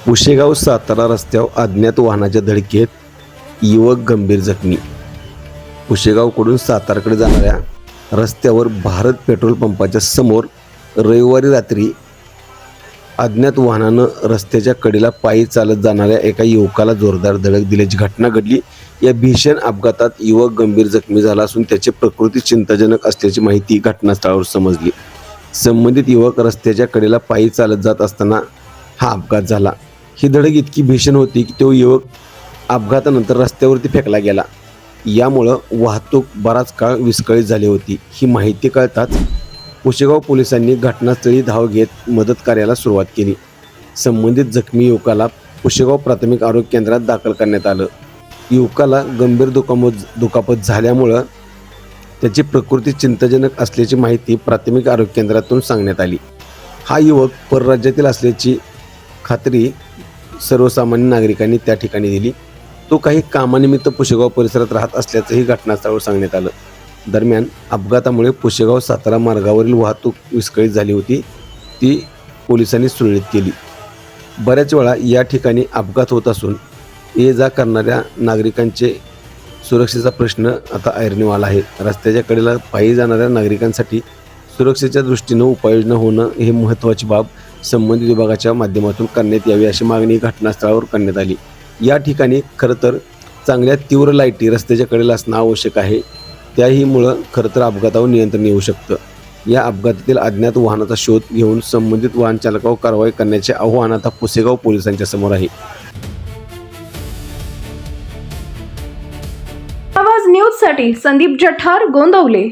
पुशेगाव सातारा रस्त्यावर अज्ञात वाहनाच्या धडकेत युवक गंभीर जखमी। पुशेगावकडून साताराकडे जाणाऱ्या रस्त्यावर भारत पेट्रोल पंपाच्या समोर रविवारी रात्री अज्ञात वाहनानं रस्त्याच्या कडेला पायी चालत जाणाऱ्या एका युवकाला जोरदार धडक दिल्याची घटना घडली। या भीषण अपघातात युवक गंभीर जखमी झाला असून त्याची प्रकृती चिंताजनक असल्याची माहिती घटनास्थळावर समजली। संबंधित युवक रस्त्याच्या कडेला पायी चालत जात असताना हा अपघात झाला। ही धडक इतकी भीषण होती की तो युवक अपघातानंतर रस्त्यावरती फेकला गेला। यामुळे वाहतूक बराच काळ विस्कळीत झाली होती। ही माहिती कळताच पुशेगाव पोलिसांनी घटनास्थळी धाव घेत मदत कार्याला सुरुवात केली। संबंधित जखमी युवकाला पुशेगाव प्राथमिक आरोग्य केंद्रात दाखल करण्यात आलं। युवकाला गंभीर दुखापत झाल्यामुळे त्याची प्रकृती चिंताजनक असल्याची माहिती प्राथमिक आरोग्य केंद्रातून सांगण्यात आली। हा युवक परराज्यातील असल्याची खात्री सर्वसामान्य नागरिकांनी त्या ठिकाणी दिली। तो काही कामानिमित्त पुशेगाव परिसरात राहत असल्याचंही घटनास्थळावर सांगण्यात आलं। दरम्यान अपघातामुळे पुशेगाव सातारा मार्गावरील वाहतूक विस्कळीत झाली होती, ती पोलिसांनी सुरळीत केली। बऱ्याच वेळा या ठिकाणी अपघात होत असून ये जा करणाऱ्या नागरिकांचे सुरक्षेचा प्रश्न आता ऐरणीवर आला आहे। रस्त्याच्या कडेला पायी जाणाऱ्या नागरिकांसाठी सुरक्षेच्या दृष्टीनं उपाययोजना होणं हे महत्त्वाची बाब संबंधित विभागाच्या माध्यमातून करण्यात यावी अशी मागणी घटनास्थळावर करण्यात आली। या ठिकाणी खरं तर चांगल्या तीव्र लाईटी रस्त्याच्या कडेला असणं आवश्यक आहे, त्याहीमुळं खरं तर अपघातावर नियंत्रण येऊ शकतं। या अपघातातील अज्ञात वाहनाचा शोध घेऊन संबंधित वाहन चालकावर कारवाई करण्याचे आव्हान आता पुशेगाव पोलिसांच्या समोर आहे। आवाज न्यूज साठी संदीप जठार, गोंदवले।